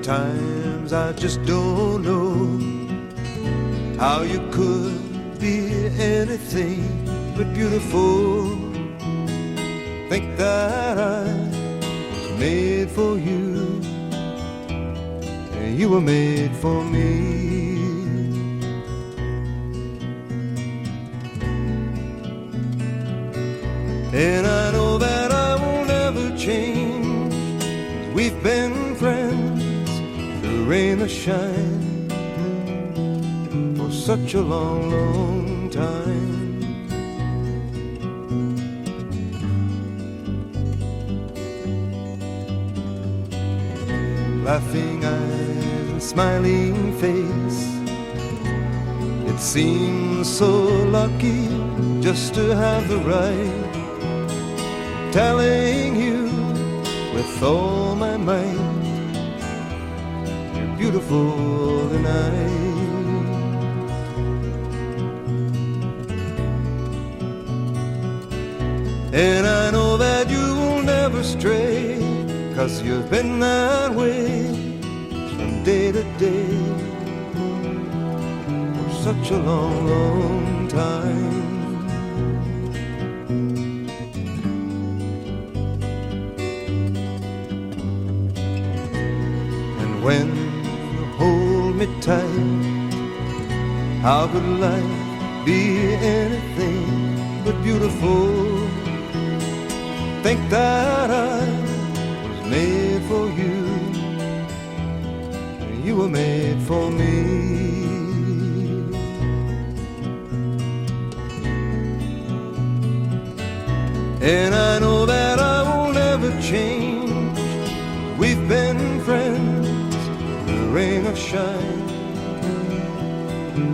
Sometimes I just don't know how you could be anything but beautiful. Think that I was made for you, and you were made for me. And I know that I will never change. We've been friends through rain or shine for such a long, long time. Laughing eyes and smiling face, it seems so lucky just to have the right, telling you with all my might, you're beautiful tonight. And I know that you will never stray, 'cause you've been that way from day to day for such a long, long time. When you hold me tight, how could life be anything but beautiful? Think that I was made for you, and you were made for me. And I know that I will never change. We've been friends, rain or shine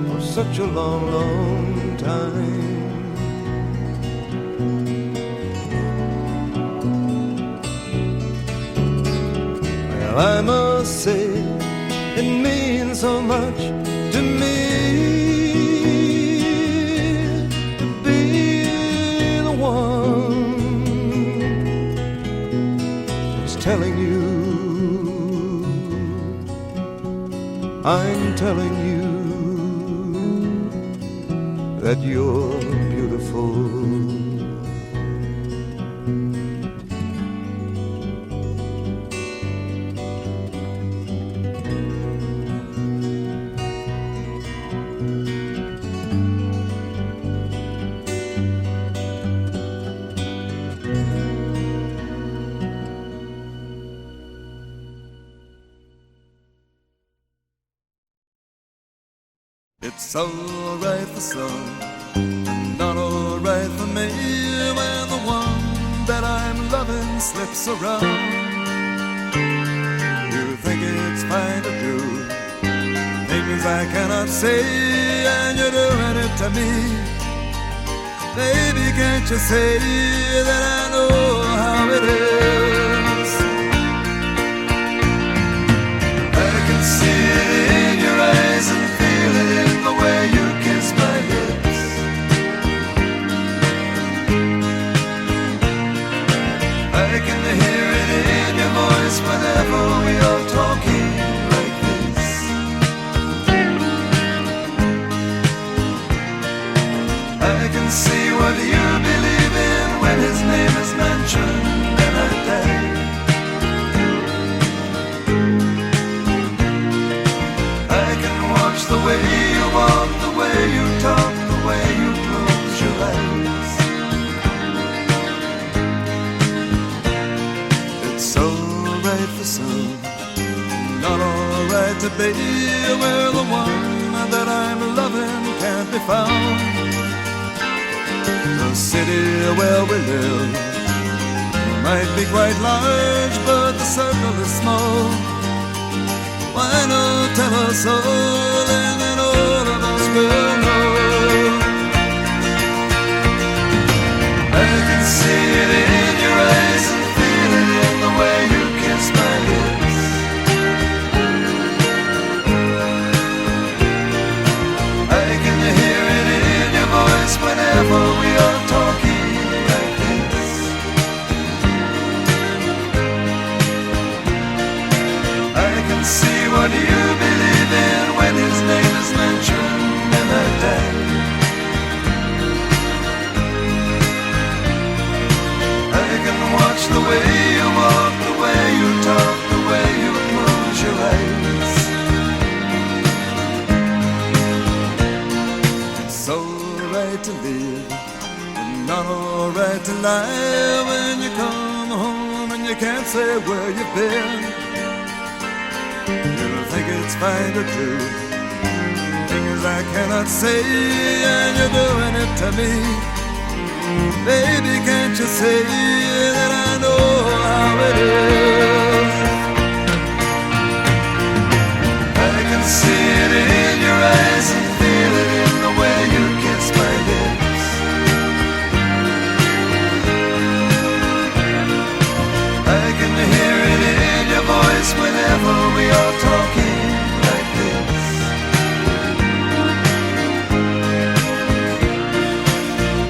for such a long, long time. Well, I must say it means so much to me to be the one that's telling you, I'm telling you that you're beautiful. It's alright for some, and not alright for me, when the one that I'm loving slips around. You think it's fine to do things I cannot say, and you're doing it to me. Baby, can't you say that I know how it is? I can see it in your eyes and feel it in the way you kiss my lips. I can hear it in your voice whenever we are talking like this. I can see what you believe in when his name is mentioned, and I die. I can watch the way you walk, the way you talk, the way you close your eyes. It's alright for some, not alright to be where the one that I'm loving can't be found. The city where we live might be quite large, but the circle is small. Why not tell us all, and then all of us will know? I can see it in your eyes and feel it in the way you kiss my lips. I can hear it in your voice whenever we are talking like this. I can see the way you walk, the way you talk, the way you close your eyes. It's alright to live, but not alright to lie. When you come home and you can't say where you've been, you'll think it's fine to do things I cannot say, and you're doing it to me. Baby, can't you see that I know how it is? I can see it in your eyes and feel it in the way you kiss my lips. I can hear it in your voice whenever we are talking like this.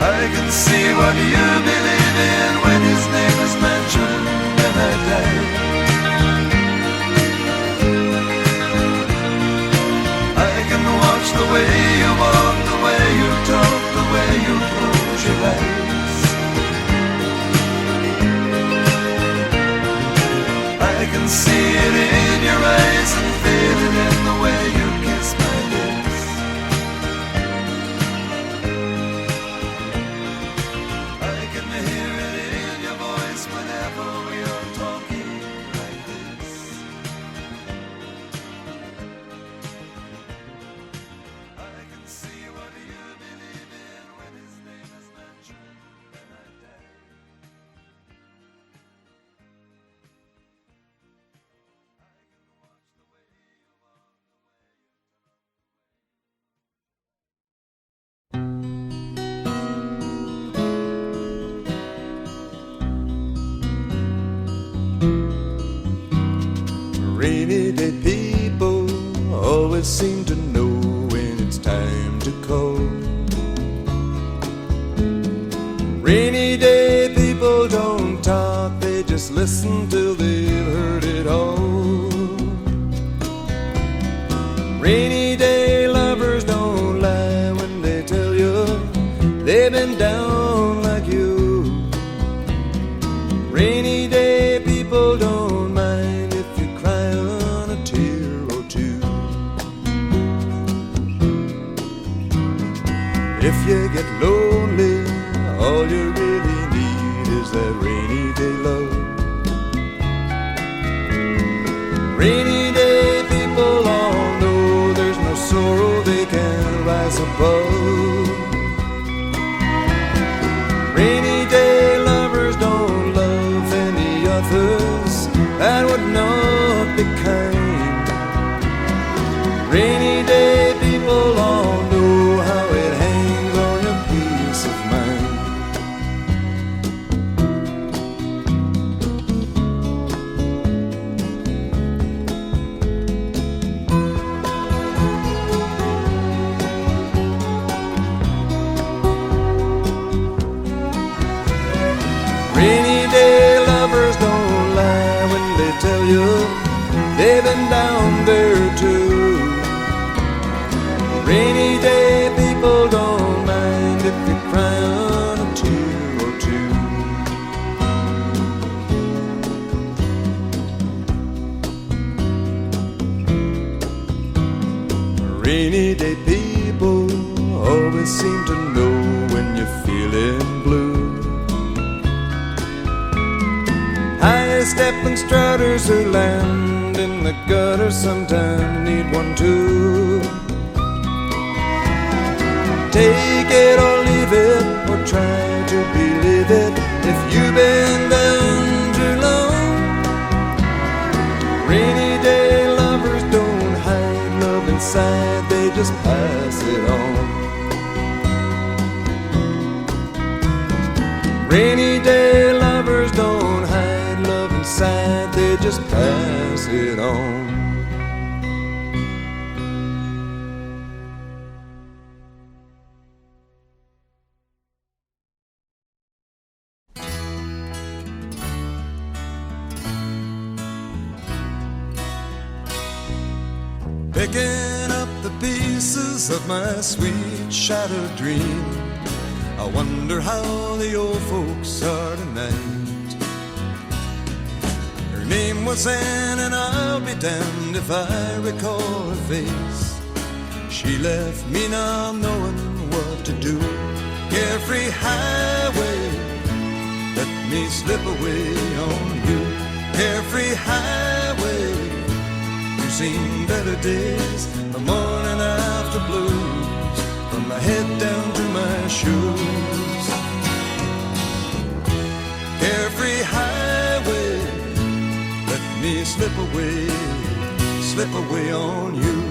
I can see what you believe in when his name is mentioned and I die. I can watch the way you walk, the way you talk, the way you close your eyes. I can see it in your eyes and feel it in the way you kiss my lips. I can hear it in your voice whenever we are talking like this. I can see what you believe in when his name is mentioned and I die. Rainy day people always seem to know when it's time to call. Rainy day people don't talk, they just listen till they've heard it all. Rainy day lovers don't lie when they tell you they've been down like you. Rainy day people don't mind if you cry on a tear or two. If you get lonely, all you really need is that rainy day love. Rainy day people all know there's no sorrow they can rise above. Rainy day lovers don't love any others, that would not be kind. Rainy day people all know how it hangs on your peace of mind. Rainy day lovers don't lie when they tell you they've been down there too. Rainy day people don't mind if you cry on a tear or two. Rainy day people always seem to know when you're feeling blue. High-stepping strutters who land in the gutter sometimes need one too. Take it or leave it, or try to believe it if you've been down too long. Rainy day lovers don't hide love inside, they just pass it on. Rainy day lovers don't hide love inside, they just pass it on. Picking up the pieces of my sweet shattered dream, I wonder how the old folks are tonight. was saying, and I'll be damned if I recall her face. She left me now knowing what to do. Carefree highway, let me slip away on you. Carefree highway, you've seen better days, the morning after blues, from my head down to my shoes. Carefree highway, let me slip away on you.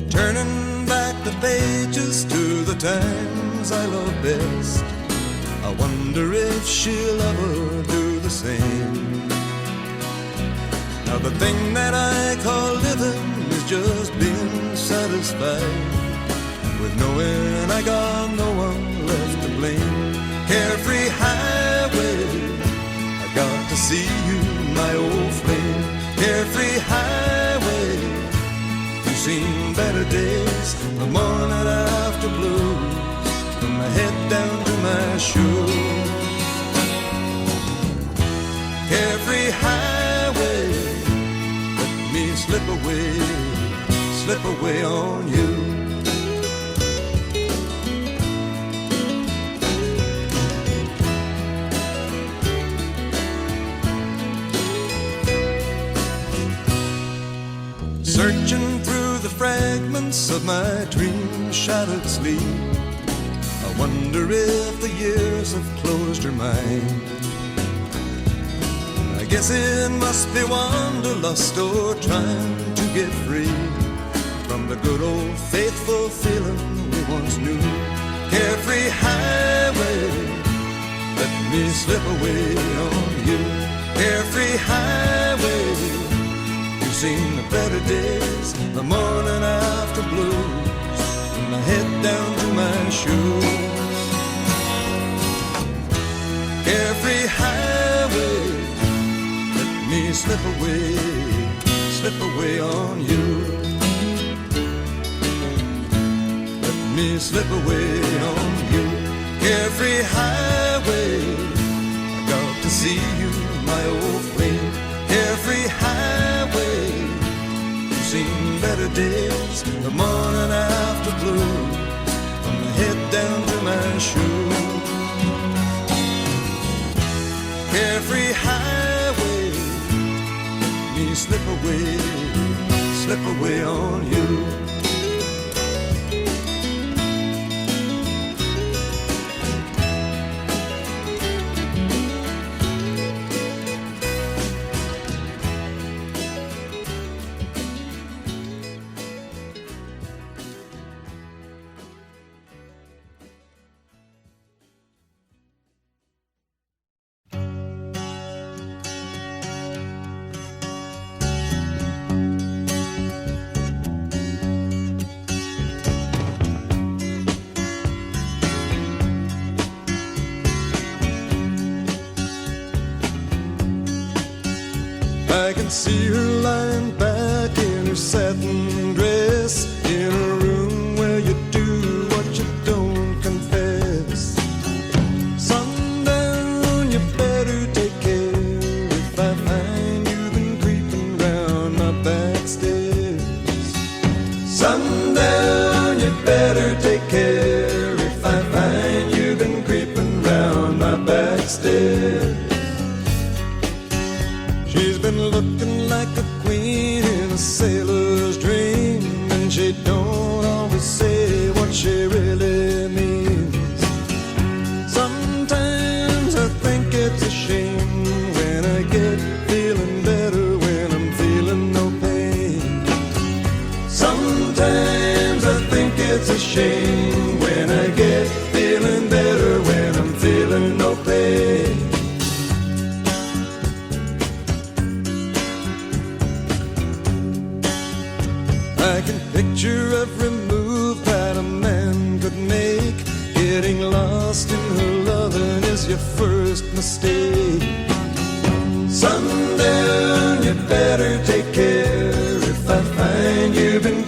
Turning back the pages to the times I love best, I wonder if she'll ever do the same. Now the thing that I call living is just being satisfied with knowing I got no one left to blame. Carefree highway, I got to see you, my old flame. Carefree highway, you've seen better days, the morning after blues, from my head down to my shoes. Carefree highway, let me slip away on you. Searching through the fragments of my dream-shattered sleep, I wonder if the years have closed her mind. I guess it must be wanderlust or trying to get free from the good old faithful feeling we once knew. Carefree highway, let me slip away on you. Carefree highway, you've seen the better days, the morning after blues, from my head down to my shoes. Carefree highway, let me slip away on you. Let me slip away on you. Carefree highway, I got to see you, my old flame. Carefree highway, you've seen better days, the morning after blues, from my head down to my shoes. Carefree highway, let me slip away on you. I can see her lying back in her satin dress, in a room where you do what you don't confess. Sundown, you better take care if I find you've been creeping round my back stairs. Sundown, you better take care if I find you've been creeping round my back stairs. She's been looking like a queen in a sailor's dream, and she don't always say what she really means. Sometimes I think it's a shame when I get feeling better when I'm feeling no pain. Sometimes I think it's a shame when I get feeling better when I'm feeling no pain. I can picture every move that a man could make. Getting lost in her loving is your first mistake. Sundown, you better take care if I find you've been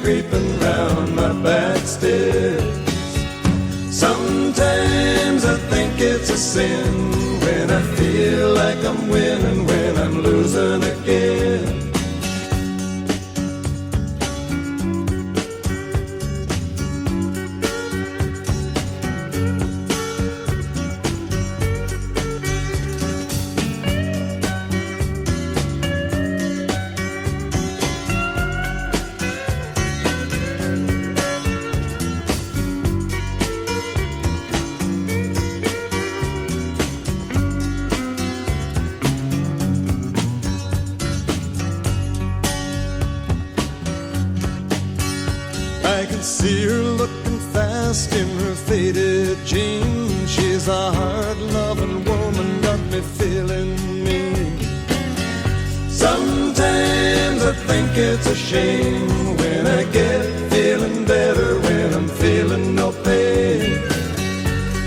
sin when I feel like I'm winning, when I'm losing again. I can see her looking fast in her faded jeans. She's a hard-loving woman, got me feeling mean. Sometimes I think it's a shame when I get feeling better, when I'm feeling no pain.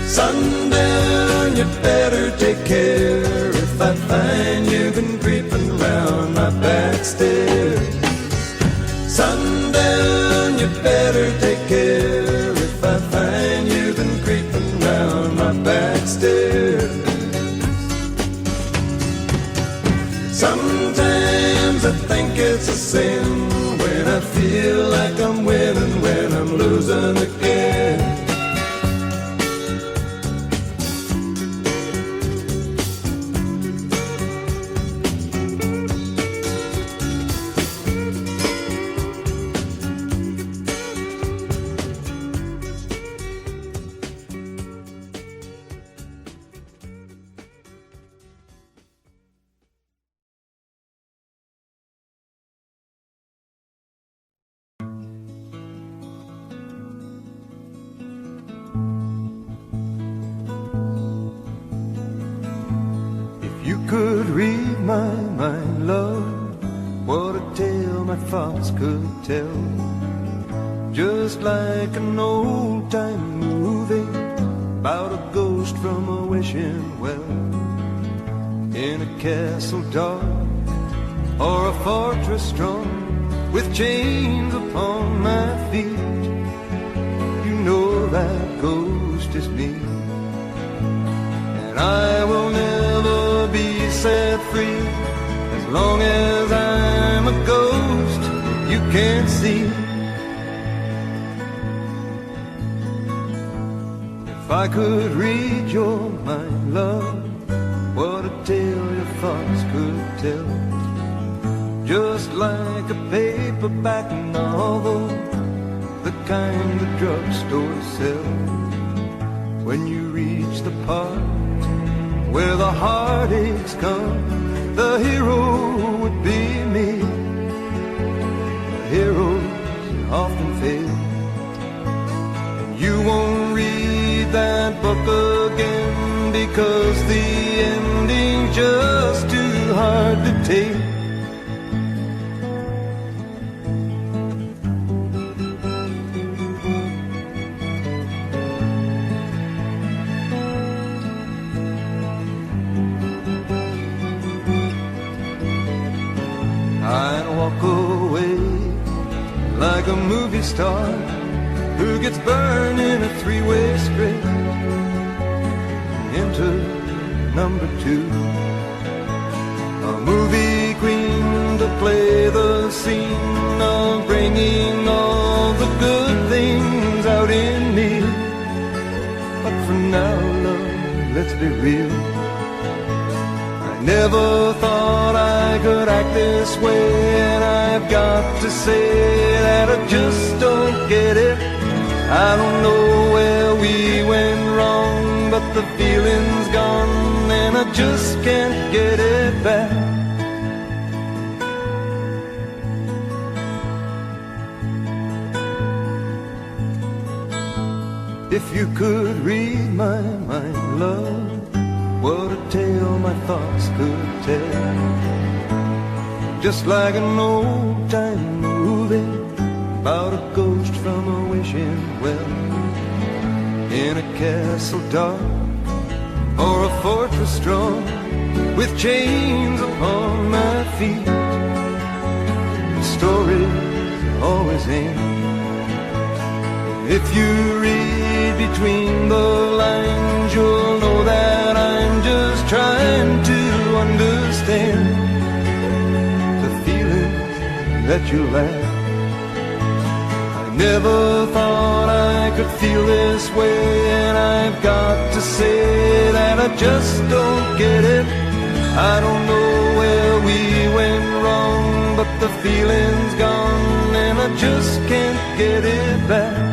Sundown, you better take care if I find you've been creeping round my back stairs. Sundown, you better take care if I find you've been creeping round my back stairs. Sometimes I think it's a sin when I feel like I'm winning, when I'm losing again. You could read my mind, love, what a tale my thoughts could tell. Just like an old-time movie about a ghost from a wishing well. In a castle dark or a fortress strong, with chains upon my feet, you know that ghost is me. And I will never be set free as long as I'm a ghost you can't see. If I could read your mind, love, what a tale your thoughts could tell. Just like a paperback novel, the kind the drugstore sells. When you reach the part where the heartaches come, the hero would be me. The heroes often fail, and you won't read that book again because the ending's just too hard to take. I'd walk away like a movie star who gets burned in a three-way script into number two. A movie queen to play the scene of bringing all the good things out in me. But for now, love, let's be real. I never thought I could act this way, and I've got to say that I just don't get it. I don't know where we went wrong, but the feeling's gone and I just can't get it back. If you could read my mind, love, what a tale my thoughts could tell. Just like an old-time movie about a ghost from a wishing well. In a castle dark or a fortress strong, with chains upon my feet, the stories always end. If you read between the lines, you'll know that understand the feeling that you lack. I never thought I could feel this way, and I've got to say that I just don't get it. I don't know where we went wrong, but the feeling's gone, and I just can't get it back.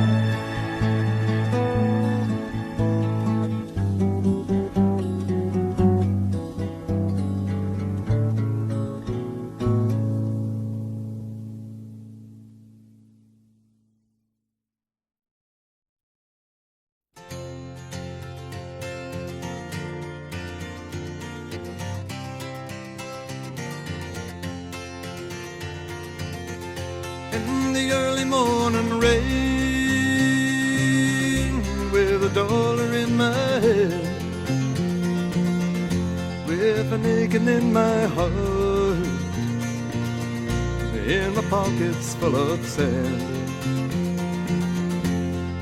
In the early morning rain, with $1 in my hand, with an aching in my heart, in my pockets full of sand.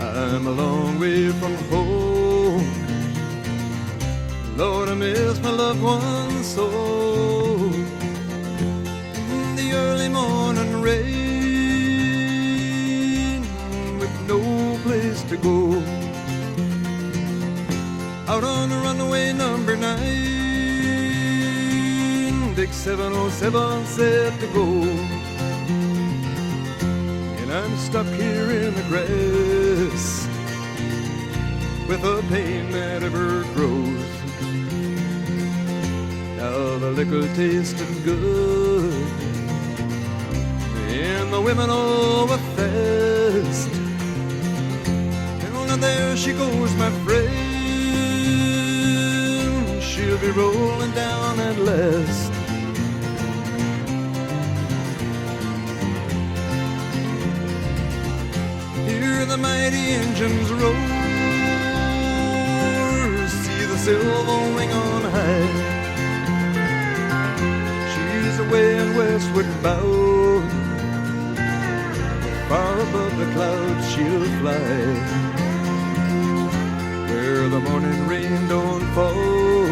I'm a long way from home, Lord, I miss my loved ones so. In the early morning rain, no place to go, out on the runaway number 9, big 707 set to go, and I'm stuck here in the grass with a pain that ever grows. Now the liquor tasted good, and the women all were fast. There she goes, my friend, she'll be rolling down at last. Hear the mighty engines roar, see the silver wing on high. She's away in westward bound, far above the clouds she'll fly, where the morning rain don't fall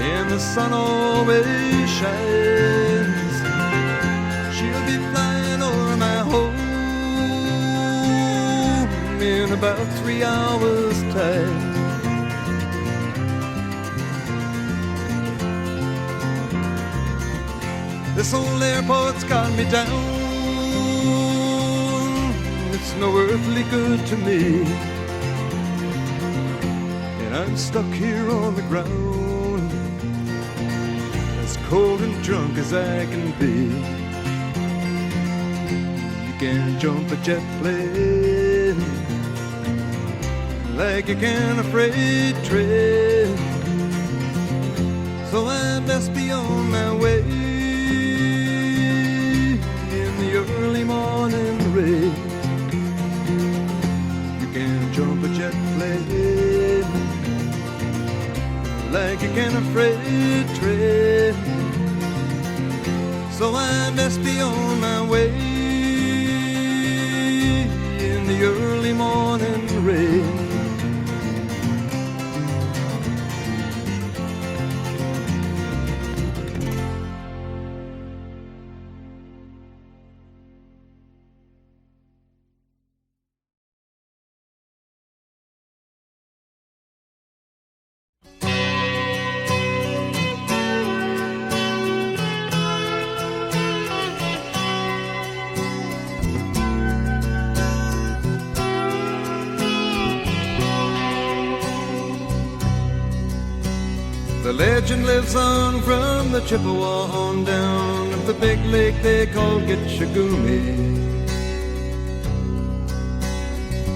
and the sun always shines. She'll be flying over my home in about 3 hours' time. This old airport's got me down, it's no earthly good to me, I'm stuck here on the ground, as cold and drunk as I can be. You can't jump a jet plane like you can a freight train, so I best be on my way in the early morning rain. You can't jump a jet plane like you can a freight train, so I best be on my way in the early morning rain. The legend lives on from the Chippewa on down of the big lake they call Gitchagumi.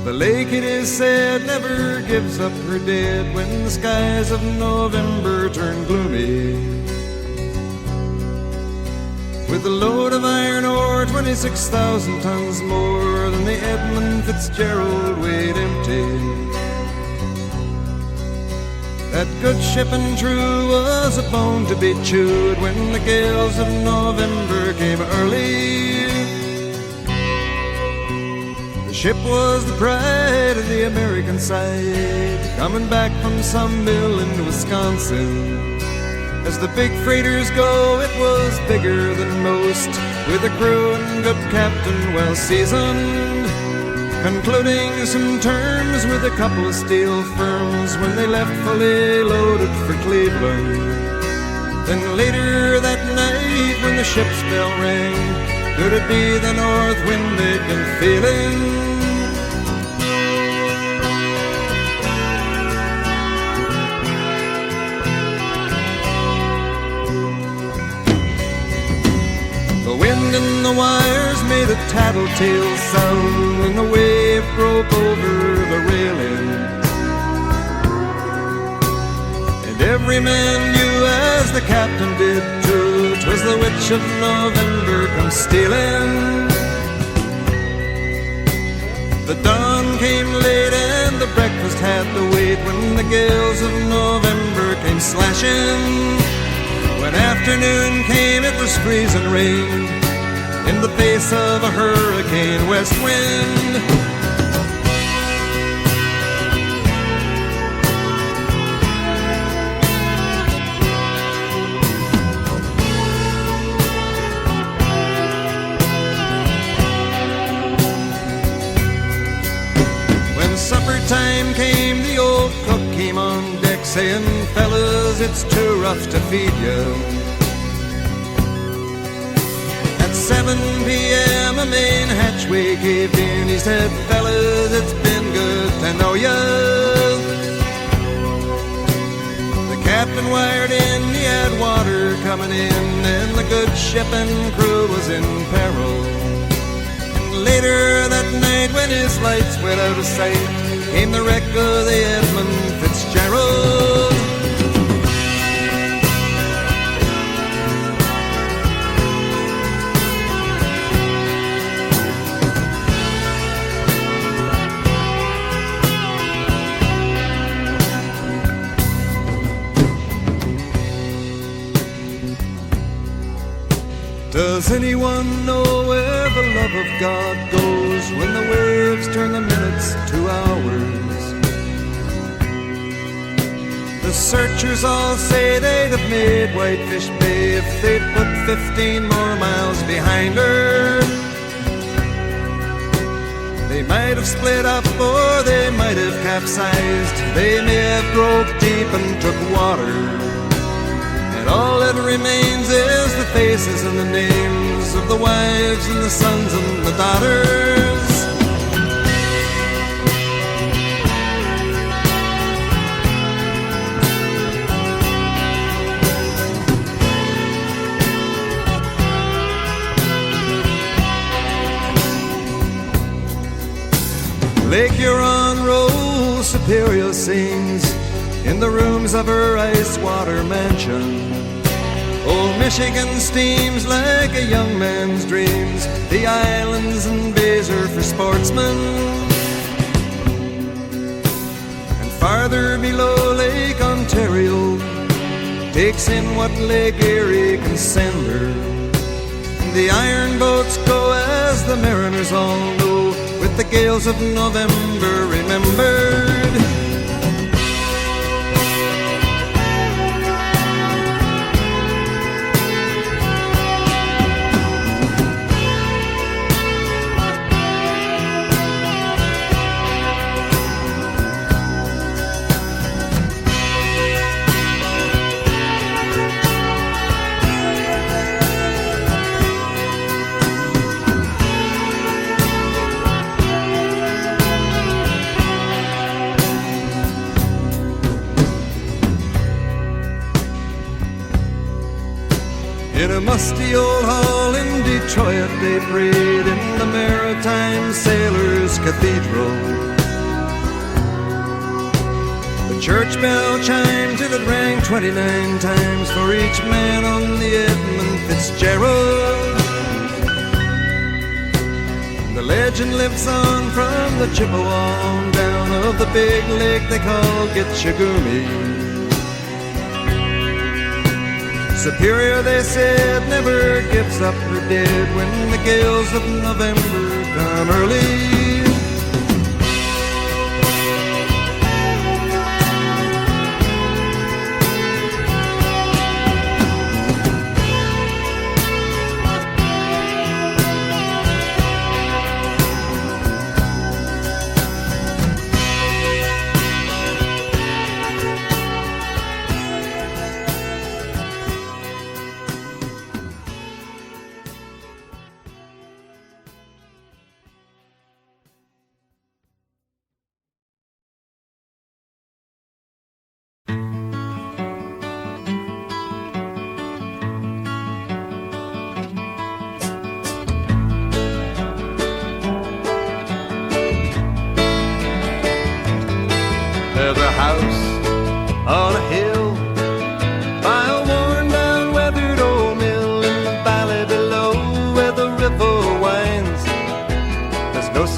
The lake, it is said, never gives up her dead when the skies of November turn gloomy. With a load of iron ore, 26,000 tons more than the Edmund Fitzgerald weighed empty. That good ship and true was a bone to be chewed when the gales of November came early. The ship was the pride of the American side, coming back from some mill in Wisconsin. As the big freighters go, it was bigger than most, with a crew and good captain well seasoned, concluding some terms with a couple of steel firms when they left fully loaded for Cleveland. Then later that night when the ship's bell rang, could it be the north wind they'd been feeling? The wind in the wires made a tattletale sound, and the wave broke over the railing. And every man knew, as the captain did too, 'twas the witch of November come stealing. The dawn came late and the breakfast had to wait, when the gales of November came slashing. When afternoon came, it was freezing rain in the face of a hurricane west wind. When supper time came, the old cook came on deck saying, "Fellas, it's too rough to feed you." At 7 p.m. a main hatchway caved in. He said, "Fellas, it's been good to know ya." The captain wired in, he had water coming in, and the good ship and crew was in peril. And later that night, when his lights went out of sight, came the wreck of the Edmund Fitzgerald. Does anyone know where the love of God goes when the waves turn the minutes to hours? The searchers all say they'd have made Whitefish Bay if they'd put 15 more miles behind her. They might have split up or they might have capsized. They may have broke deep and took water. All that remains is the faces and the names of the wives and the sons and the daughters. Lake Huron rolls Superior sings in the rooms of her ice-water mansion. Old Michigan steams like a young man's dreams. The islands and bays are for sportsmen. And farther below, Lake Ontario takes in what Lake Erie can send her. The iron boats go, as the mariners all know, with the gales of November remembered. In a musty old hall in Detroit they prayed in the Maritime Sailors' Cathedral. The church bell chimed till it rang 29 times for each man on the Edmund Fitzgerald. The legend lives on from the Chippewa on down of the big lake they call Gitchagumi. Superior, they said, never gives up her dead when the gales of November come early.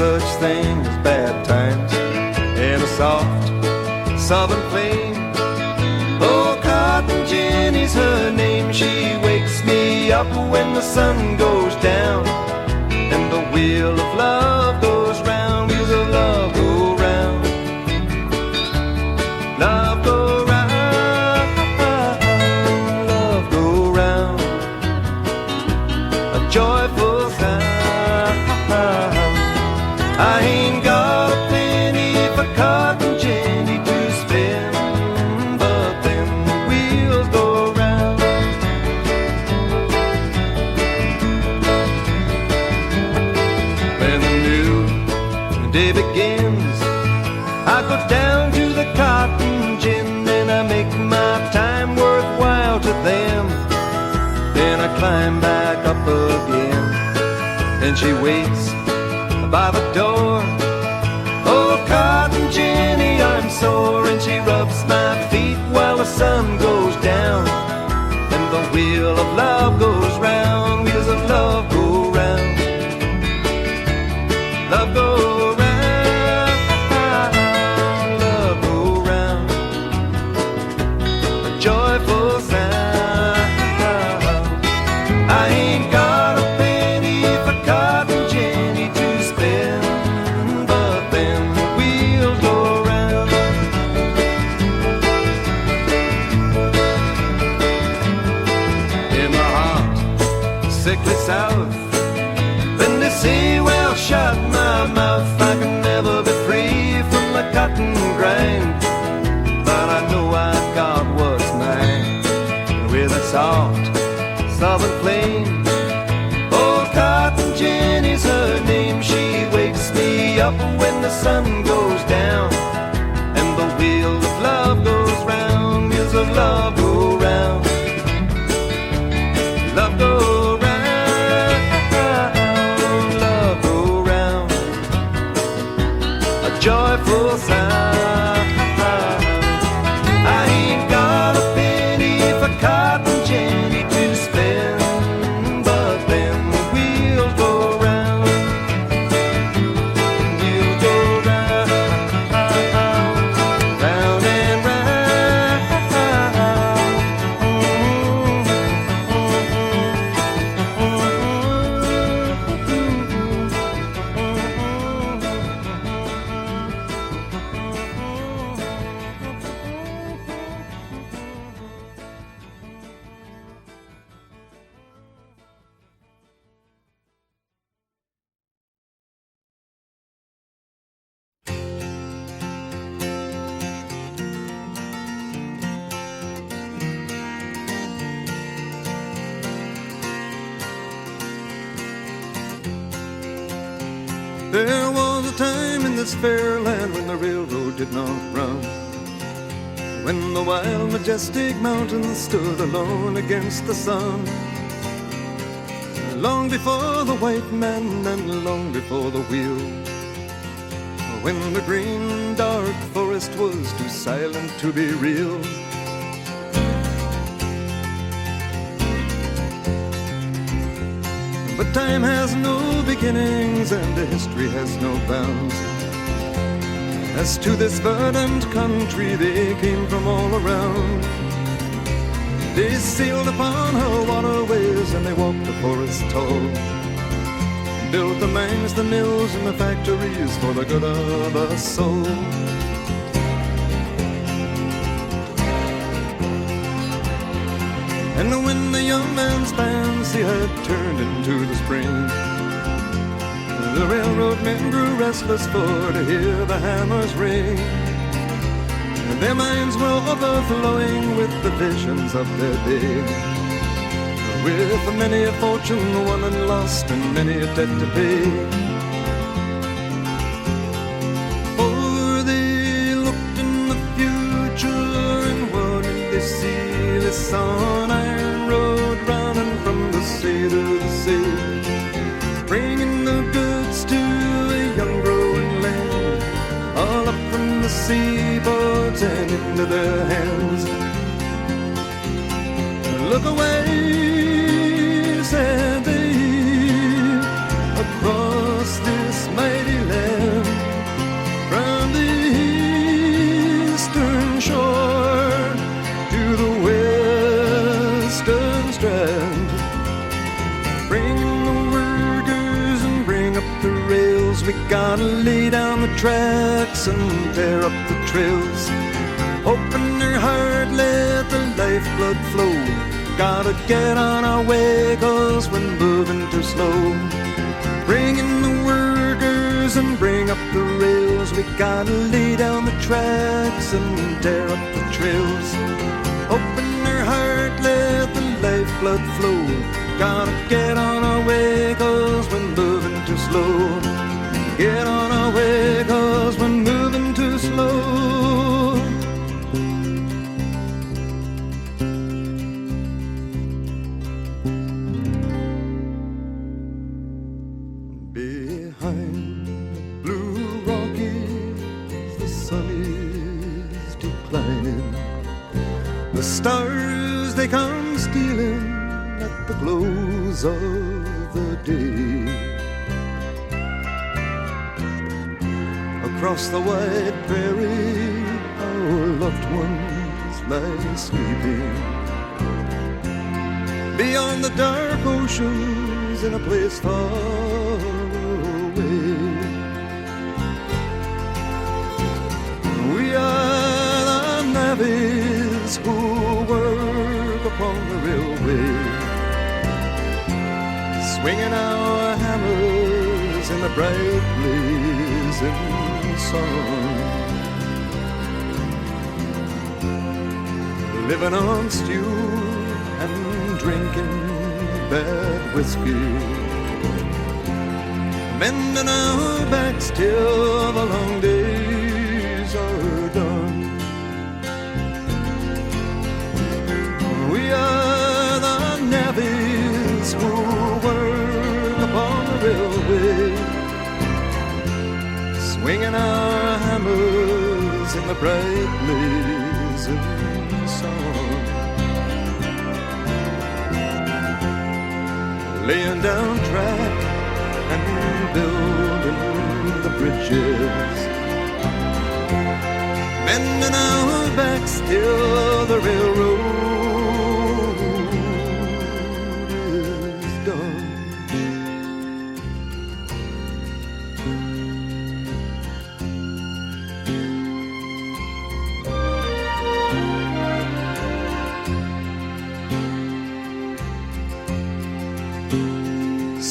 such thing as bad times in a soft southern flame. Oh, Cotton Jenny's her name. She wakes me up when the sun goes down, and the wheel of love goes round, wheels of love go round. Love go round, love go round. A joyful sound. I ain't got a penny for Cotton Jenny to spend, but then the wheels go round. When the new day begins, I go down to the cotton gin, and I make my time worthwhile to them. Then I climb back up again, and she waits by the door. Oh, Cotton Jenny, I'm sore, and she rubs my feet while the sun goes down, and the wheel of love goes round, wheels of love go round. Love go round, love go round. A joyful sound. I ain't got a penny for Cotton Jenny to spend, but then the wheels go round. In the hot, sickly south, then they say, well, shut my mouth, I can never be free from the cotton grind, but I know I've got what's mine. With a soft southern flame, oh, Cotton Jenny's her name. She wakes me up when the sun goes down, and the wheel of love goes round, wheels of love go round. Love go round, love go round. A joyful sound. I ain't got a penny for Cotton Jenny to spend, but then the wheels go round. Wheels go round, round and round. There was a time in this fair land when the railroad did not run, when the wild, majestic mountains stood alone against the sun. Long before the white man and long before the wheel, when the green, dark forest was too silent to be real. But time has no beginnings and history has no bounds. As to this verdant country they came from all around. They sailed upon her waterways and they walked the forest tall, built the mines, the mills, and the factories for the good of us all. And when the young man's fancy had turned into the spring, the railroad men grew restless for to hear the hammers ring. And their minds were overflowing with the visions of their day, with many a fortune won and lost and many a debt to pay. For they looked in the future, and what did they see? They saw an iron road running from the sea to the sea, bringing the goods to a young growing land, all up from the seaboards and into their hands. Look away, said they, across rails. We gotta lay down the tracks and tear up the trails. Open your heart, let the lifeblood flow. Gotta get on our way, 'cause we're moving too slow. Bring in the workers and bring up the rails. We gotta lay down the tracks and tear up the trails. Open your heart, let the lifeblood flow. Gotta get on our way, 'cause we're moving too slow. Get on our way, 'cause we're moving too slow. Behind the blue Rockies, the sun is declining. The stars, they come stealing at the close of the day. Across the wide prairie, our loved ones lie sleeping. Beyond the dark oceans, in a place far away, we are the navvies who work upon the railway, swinging our hammers in the bright blazing sun, living on stew and drinking bad whiskey, bending our backs till the long days are done. We are the navvies who work upon the railway, swinging our hammers in the bright blazing sun, laying down track and building the bridges, bending our backs till the railroad is done.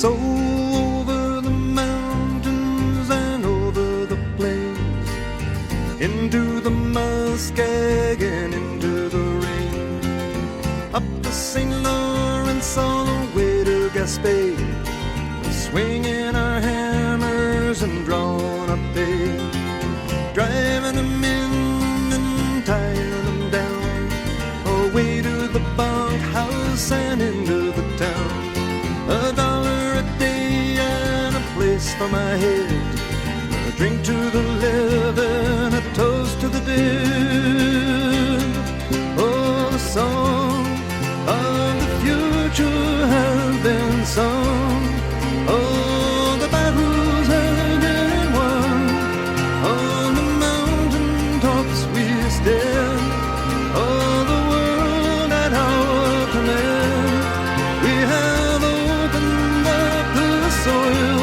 So over the mountains and over the plains, into the Muskeg and into the rain, up the St. Lawrence all the way to Gaspé, swinging our hammers and drawing up pay, driving them in and tying them down, away to the bunkhouse and into the town. $1 a day and a place for my head, a drink to the living, a toast to the dead. Oh, the song of the future has been sung. Oh, the battles have been won. On the mountain tops we stand. Oh, the world at our command. We have opened up the soil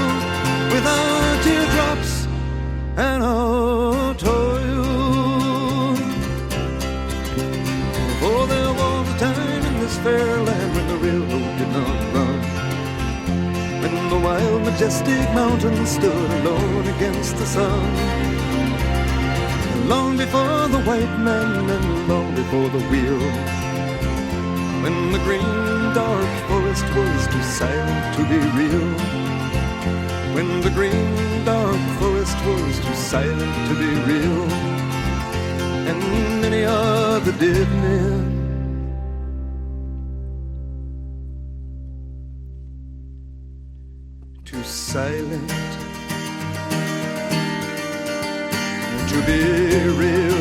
with our teardrops and our toil. For there was a time in this fair land when the railroad did not run, when the wild majestic mountains stood alone against the sun. Long before the white man and long before the wheel, when the green dark forest was too silent to be real, when the green dark forest was too silent to be real, and many are the dead men too silent to be real.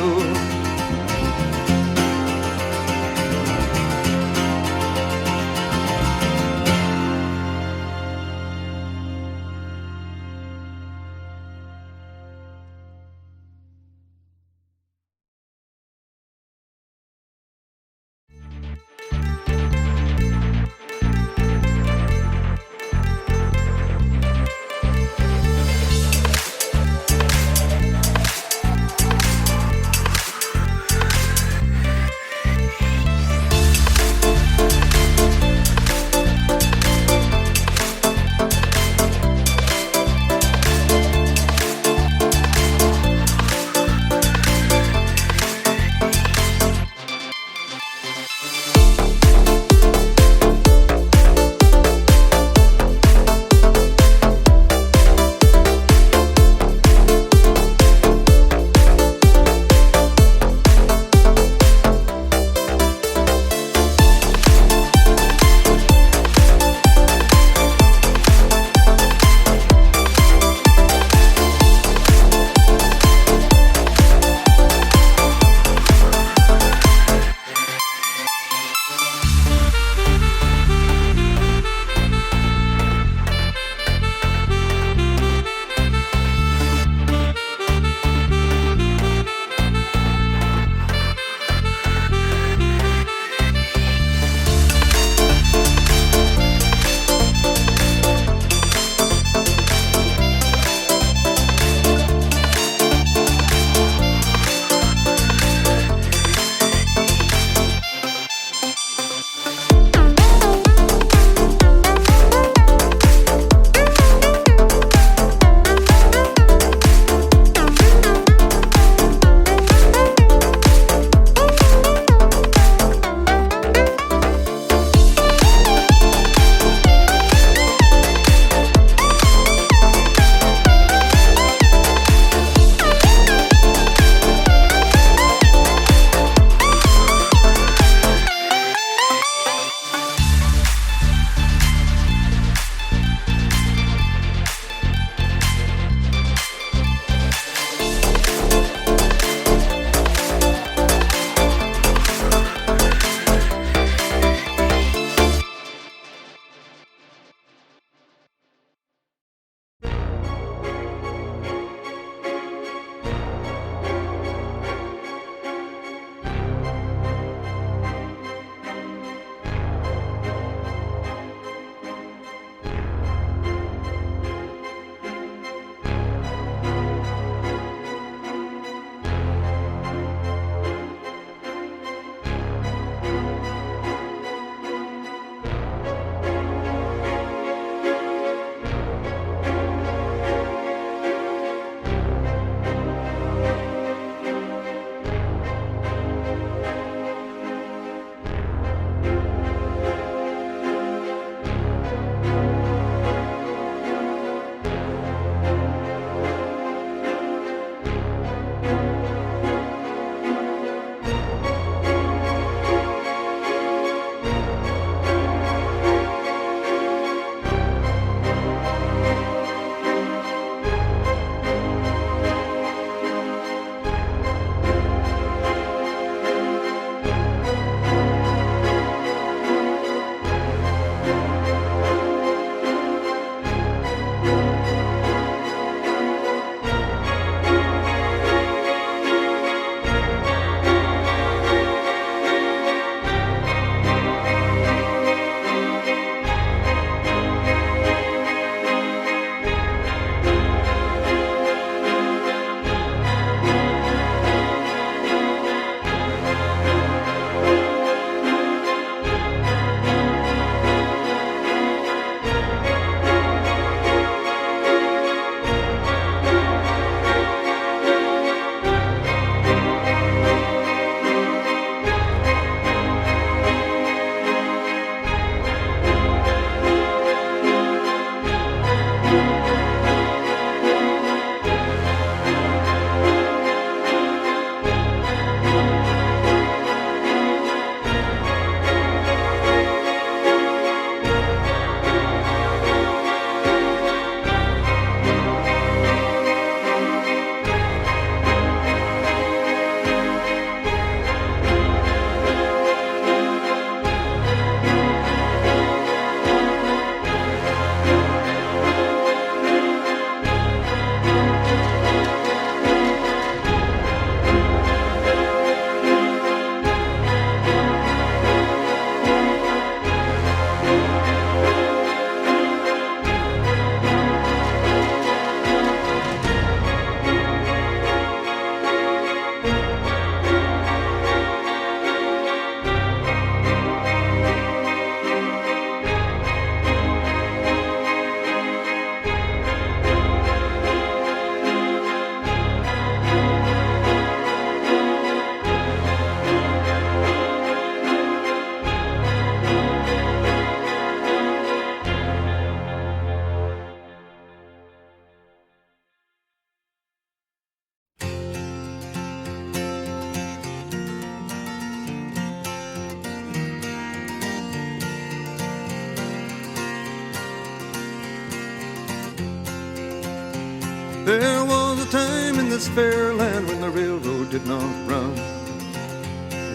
There was a time in this fair land when the railroad did not run,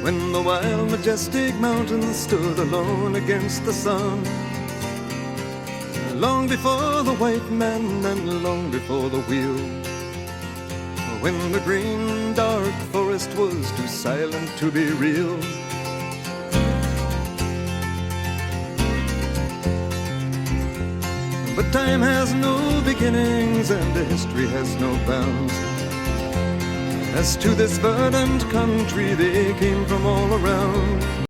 when the wild, majestic mountains stood alone against the sun. Long before the white man and long before the wheel, when the green, dark forest was too silent to be real. But time has no beginnings and history has no bounds. As to this verdant country they came from all around.